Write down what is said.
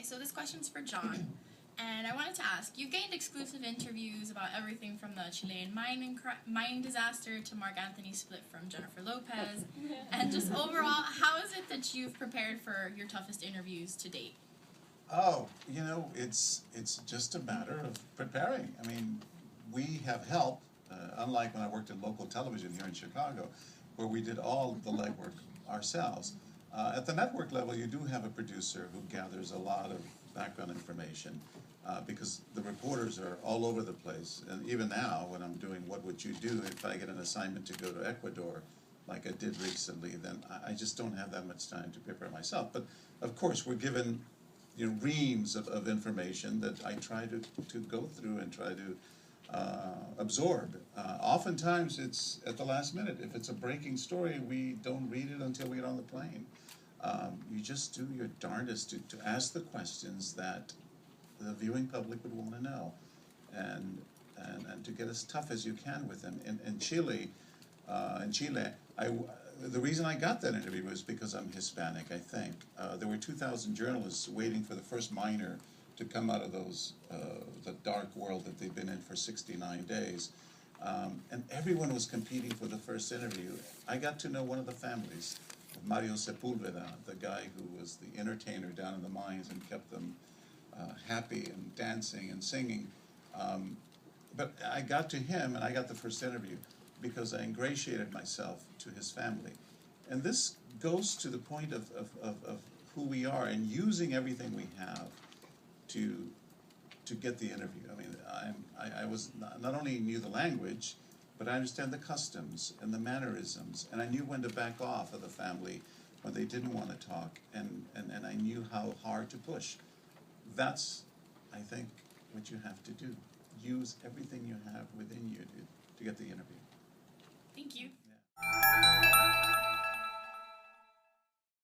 so this question's for John. And I wanted to ask, you've gained exclusive interviews about everything from the Chilean mining disaster to Mark Anthony's split from Jennifer Lopez. And just overall, how is it that you've prepared for your toughest interviews to date? Oh, you know, it's just a matter of preparing. I mean, we have help, unlike when I worked in local television here in Chicago, where we did all the legwork ourselves. At the network level, you do have a producer who gathers a lot of background information because the reporters are all over the place. And even now, when I'm doing What Would You Do, if I get an assignment to go to Ecuador, like I did recently, then I just don't have that much time to prepare myself. But of course, we're given reams of information that I try to go through and try to absorb. Oftentimes it's at the last minute. If it's a breaking story, we don't read it until we get on the plane. You just do your darndest to ask the questions that the viewing public would want to know, and to get as tough as you can with them. In Chile, the reason I got that interview was because I'm Hispanic, I think. There were 2,000 journalists waiting for the first miner to come out of the dark world that they've been in for 69 days. And everyone was competing for the first interview. I got to know one of the families, Mario Sepulveda, the guy who was the entertainer down in the mines and kept them happy and dancing and singing. But I got to him and I got the first interview because I ingratiated myself to his family. And this goes to the point of who we are and using everything we have to get the interview. I mean, I was not only knew the language, but I understand the customs and the mannerisms, and I knew when to back off of the family when they didn't want to talk, and I knew how hard to push. That's, I think, what you have to do. Use everything you have within you to get the interview.